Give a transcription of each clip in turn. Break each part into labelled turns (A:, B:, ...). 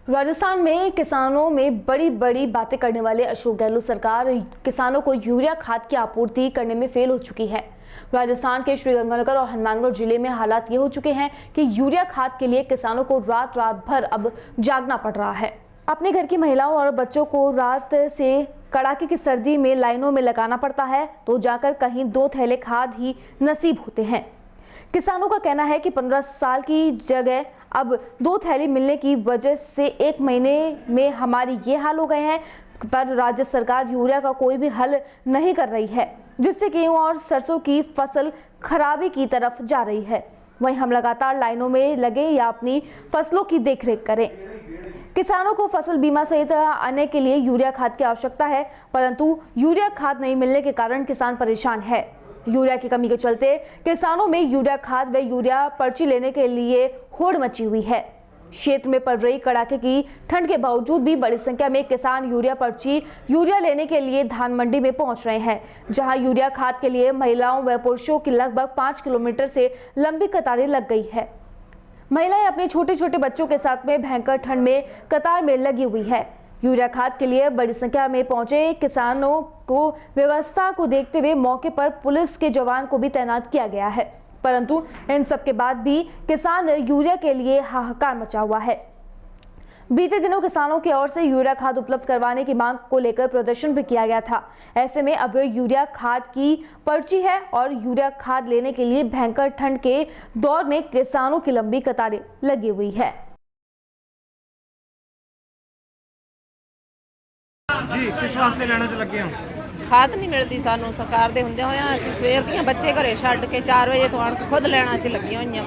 A: राजस्थान में किसानों में बड़ी बड़ी बातें करने वाले अशोक गहलोत सरकार किसानों को यूरिया खाद की आपूर्ति करने में फेल हो चुकी है। राजस्थान के श्रीगंगानगर और हनुमानगढ़ जिले में हालात ये हो चुके हैं कि यूरिया खाद के लिए किसानों को रात रात भर अब जागना पड़ रहा है। अपने घर की महिलाओं और बच्चों को रात से कड़ाके की सर्दी में लाइनों में लगाना पड़ता है, तो जाकर कहीं 2 थैले खाद ही नसीब होते हैं। किसानों का कहना है कि 15 साल की जगह अब 2 थैली मिलने की वजह से 1 महीने में हमारी ये हाल हो गए हैं, पर राज्य सरकार यूरिया का कोई भी हल नहीं कर रही है, जिससे गेहूं और सरसों की फसल खराबी की तरफ जा रही है। वहीं हम लगातार लाइनों में लगे या अपनी फसलों की देखरेख करें। किसानों को फसल बीमा सहित आने के लिए यूरिया खाद की आवश्यकता है, परंतु यूरिया खाद नहीं मिलने के कारण किसान परेशान है। यूरिया की कमी के चलते किसानों में यूरिया खाद व यूरिया पर्ची लेने के लिए होड़ मची हुई है। क्षेत्र में पड़ रही कड़ाके की ठंड के बावजूद भी बड़ी संख्या में किसान यूरिया लेने के लिए धान मंडी में पहुंच रहे हैं, जहां यूरिया खाद के लिए महिलाओं व पुरुषों की लगभग 5 किलोमीटर से लंबी कतारें लग गई है। महिलाएं अपने छोटे छोटे बच्चों के साथ में भयंकर ठंड में कतार में लगी हुई है। यूरिया खाद के लिए बड़ी संख्या में पहुंचे किसानों को व्यवस्था को देखते हुए मौके पर पुलिस के जवान को भी तैनात किया गया है, परंतु इन सब के बाद भी किसान यूरिया के लिए हाहाकार मचा हुआ है। बीते दिनों किसानों की ओर से यूरिया खाद उपलब्ध करवाने की मांग को लेकर प्रदर्शन भी किया गया था। ऐसे में अब यूरिया खाद की पर्ची है और यूरिया खाद लेने के लिए भयंकर ठंड के दौर में किसानों की लंबी कतारें लगी हुई है।
B: जी किस वास्ते लेने से लगे हो?
C: खाद नहीं मिलती सानू सरकार दे हुंदे होया ਅਸੀਂ ਸਵੇਰ ਦੀਆਂ ਬੱਚੇ ਘਰੇ ਛੱਡ ਕੇ 4 ਵਜੇ ਤੋਂ ਆਣ ਕੇ ਖੁਦ ਲੈਣਾ ਚ ਲੱਗੀਆਂ ਹੋਈਆਂ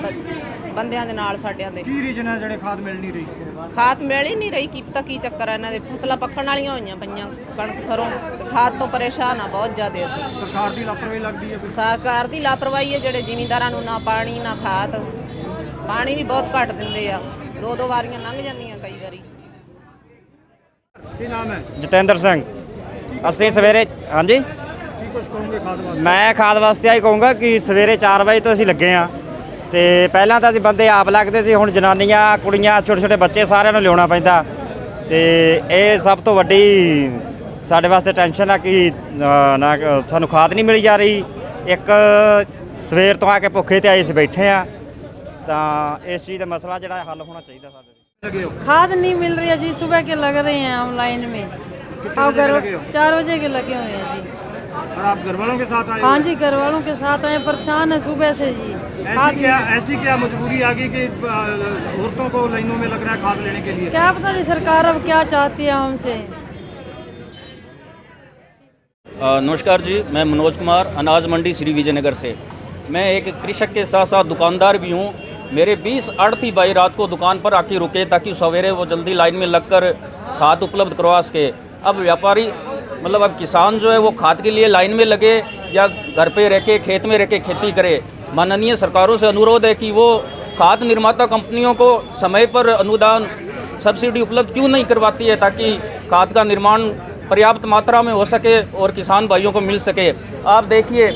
C: ਬੰਦਿਆਂ ਦੇ ਨਾਲ ਸਾਡਿਆਂ ਦੇ।
B: ਕੀ ਰੀਜਨ ਹੈ ਜਿਹੜੇ ਖਾਦ ਮਿਲ ਨਹੀਂ ਰਹੀ?
C: ਖਾਦ ਮਿਲ ਹੀ ਨਹੀਂ ਰਹੀ, ਕੀ ਪਤਾ ਕੀ ਚੱਕਰ ਹੈ ਇਹਨਾਂ ਦੇ। ਫਸਲਾਂ ਪੱਕਣ ਵਾਲੀਆਂ ਹੋਈਆਂ ਪਈਆਂ, ਕਣਕ ਸਰੋਂ, ਤੇ ਖਾਦ ਤੋਂ ਪਰੇਸ਼ਾਨ ਆ ਬਹੁਤ ਜ਼ਿਆਦਾ ਅਸੀਂ।
B: ਸਰਕਾਰ ਦੀ ਲਾਪਰਵਾਹੀ ਲੱਗਦੀ ਹੈ?
C: ਸਰਕਾਰ ਦੀ ਲਾਪਰਵਾਹੀ ਹੈ, ਜਿਹੜੇ ਜ਼ਿਮੀਂਦਾਰਾਂ ਨੂੰ ਨਾ ਪਾਣੀ ਨਾ ਖਾਦ, ਪਾਣੀ ਵੀ ਬਹੁਤ ਘੱਟ ਦਿੰਦੇ ਆ, 2-2 ਵਾਰੀਆਂ ਲੰਘ ਜਾਂਦੀਆਂ ਕਈ ਵਾਰੀ।
B: ਕੀ ਨਾਮ ਹੈ?
D: ਜਤਿੰਦਰ ਸਿੰਘ। ਅਸੀਂ ਸਵੇਰੇ ਹਾਂਜੀ
B: ਕੀ ਕੁਝ ਕਹੋਗੇ ਖਾਦ ਵਾਸਤੇ?
D: ਮੈਂ ਖਾਦ ਵਾਸਤੇ ਆਈ ਕਹੂੰਗਾ ਕਿ ਸਵੇਰੇ 4 ਵਜੇ ਤੋਂ ਅਸੀਂ ਲੱਗੇ ਹਾਂ, ਤੇ ਪਹਿਲਾਂ ਤਾਂ ਅਸੀਂ ਬੰਦੇ ਆਪ ਲੱਗਦੇ ਸੀ, ਹੁਣ ਜਨਾਨੀਆਂ ਕੁੜੀਆਂ ਛੋਟੇ ਛੋਟੇ ਬੱਚੇ ਸਾਰਿਆਂ ਨੂੰ ਲਿਆਉਣਾ ਪੈਂਦਾ, ਤੇ ਇਹ ਸਭ ਤੋਂ ਵੱਡੀ ਸਾਡੇ ਵਾਸਤੇ ਟੈਨਸ਼ਨ ਆ ਕਿ ਨਾ ਸਾਨੂੰ ਖਾਦ ਨਹੀਂ ਮਿਲੀ ਜਾ ਰਹੀ। ਇੱਕ ਸਵੇਰ ਤੋਂ ਆ ਕੇ ਭੁੱਖੇ ਤੇ ਆਏ ਸੀ ਬੈਠੇ ਆ, ਤਾਂ ਇਸ ਚੀਜ਼ ਦਾ ਮਸਲਾ ਜਿਹੜਾ ਹੱਲ होना चाहिए ਸਾਡੇ।
E: खाद नहीं मिल रही है जी, सुबह के लग रहे हैं हम लाइन में, और 4 बजे के लगे हुए हैं जी।
B: और आप घर वालों के साथ आए?
E: हाँ जी, घर वालों के साथ आए, परेशान है सुबह से जी।
B: ऐसी क्या मजबूरी आ गई कि औरतों को लाइनों में लग रहा है खाद लेने के लिए?
E: क्या पता जी सरकार अब क्या चाहती है हमसे।
F: नमस्कार जी, मैं मनोज कुमार, अनाज मंडी श्री विजयनगर से। मैं एक कृषक के साथ साथ दुकानदार भी हूँ। मेरे 20 आड़ती भाई रात को दुकान पर आके रुके ताकि सवेरे वो जल्दी लाइन में लगकर खाद उपलब्ध करवा सके। अब व्यापारी मतलब अब किसान जो है वो खाद के लिए लाइन में लगे या घर पे रह के खेत में रह के खेती करे। माननीय सरकारों से अनुरोध है कि वो खाद निर्माता कंपनियों को समय पर अनुदान सब्सिडी उपलब्ध क्यों नहीं करवाती है, ताकि खाद का निर्माण पर्याप्त मात्रा में हो सके और किसान भाइयों को मिल सके। आप देखिए,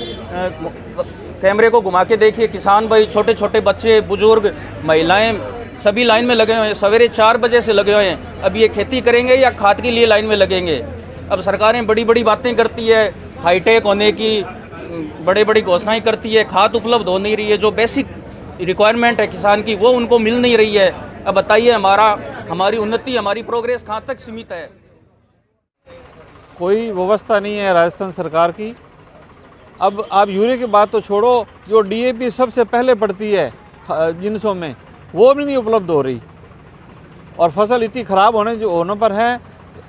F: कैमरे को घुमा के देखिए, किसान भाई छोटे छोटे बच्चे बुजुर्ग महिलाएं सभी लाइन में लगे हुए हैं, सवेरे 4 बजे से लगे हुए हैं। अब ये खेती करेंगे या खाद के लिए लाइन में लगेंगे? अब सरकारें बड़ी बड़ी बातें करती है, हाईटेक होने की बड़ी बड़ी घोषणाएं करती है, खाद उपलब्ध हो नहीं रही है, जो बेसिक रिक्वायरमेंट है किसान की वो उनको मिल नहीं रही है। अब बताइए हमारी उन्नति, हमारी प्रोग्रेस कहाँ तक सीमित है?
G: कोई व्यवस्था नहीं है राजस्थान सरकार की। अब आप यूरिया की बात तो छोड़ो, जो डीएपी सबसे पहले पड़ती है जिनसों में, वो भी नहीं उपलब्ध हो रही, और फसल इतनी ख़राब होने पर है,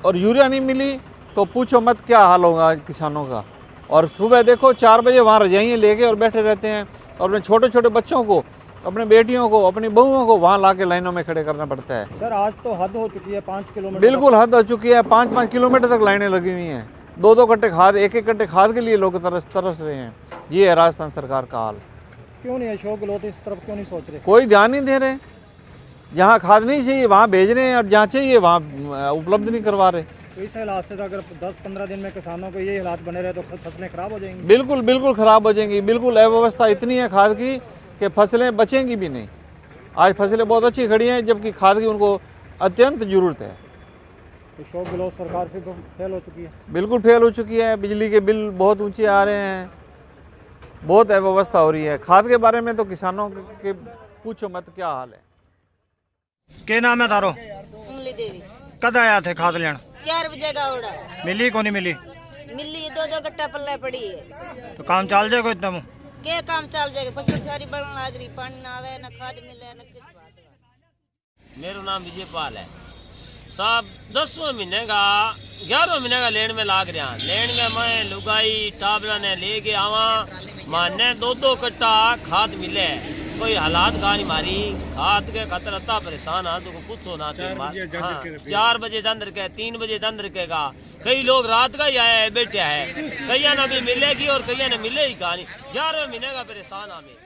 G: और यूरिया नहीं मिली तो पूछो मत क्या हाल होगा किसानों का। और सुबह देखो 4 बजे वहाँ रजाइयाँ लेके और बैठे रहते हैं, और अपने छोटे छोटे बच्चों को, अपने बेटियों को, अपनी बहुओं को वहाँ ला के लाइनों में खड़े करना पड़ता है।
B: सर आज तो हद हो चुकी है, 5 किलोमीटर।
G: बिल्कुल हद हो चुकी है, 5-5 किलोमीटर तक लाइनें लगी हुई हैं। 2-2 कट्टे खाद, 1-1 कट्टे खाद के लिए लोग तरस रहे हैं। ये है राजस्थान सरकार का हाल।
B: क्यों नहीं अशोक गहलोत इस तरफ क्यों नहीं सोच रहे?
G: कोई ध्यान नहीं दे रहे। जहाँ खाद नहीं चाहिए वहाँ भेज रहे हैं, और जहाँ चाहिए वहाँ उपलब्ध नहीं करवा रहे।
B: तो इस हालात से अगर 10-15 दिन में किसानों को ये हालात बने रहे तो फसलें खराब हो जाएंगी।
G: बिल्कुल बिल्कुल ख़राब हो जाएंगी। बिल्कुल अव्यवस्था इतनी है खाद की कि फसलें बचेंगी भी नहीं। आज फसलें बहुत अच्छी खड़ी हैं, जबकि खाद की उनको अत्यंत ज़रूरत है।
B: तो शॉक ग्लॉस सरकार फिर तो फेल हो चुकी है।
G: बिल्कुल फेल हो चुकी है, बिजली के बिल बहुत ऊंचे आ रहे हैं, बहुत अव्यवस्था हो रही है। खाद के बारे में तो किसानों के पूछो मत क्या हाल है।
B: क्या नाम है थारो?
H: उंगली देवी
B: कद आया थे खाद लेन?
H: 4 बजे का ओड़ा
B: मिली को नहीं मिली?
H: मिली 2-2 गट्टा पल्ले पड़ी है।
B: तो काम चल जाएगा इतना में?
H: के काम चल जाएगा? फसल सारी बढ़न लाग रही, पानी ना आवे, ना खाद मिले, ना किस बात।
I: मेरा नाम विजय पाल है साहब। 10वें महीने का 11वें महीने का लेन में लाग रहा। लेन में मैं लुगाई टाबला ने लेके आवा, माने 2-2 कट्टा खाद मिले। कोई हालात का नहीं मारी खाद के खतर अता परेशान आ तो पूछो ना। 4 बजे जंदर के 3 बजे जंदर के का कई लोग रात का ही आए बैठे है, कई ना भी मिलेगी और कई ने मिले ही कहा नहीं। 11वें महीने का परेशान हमें।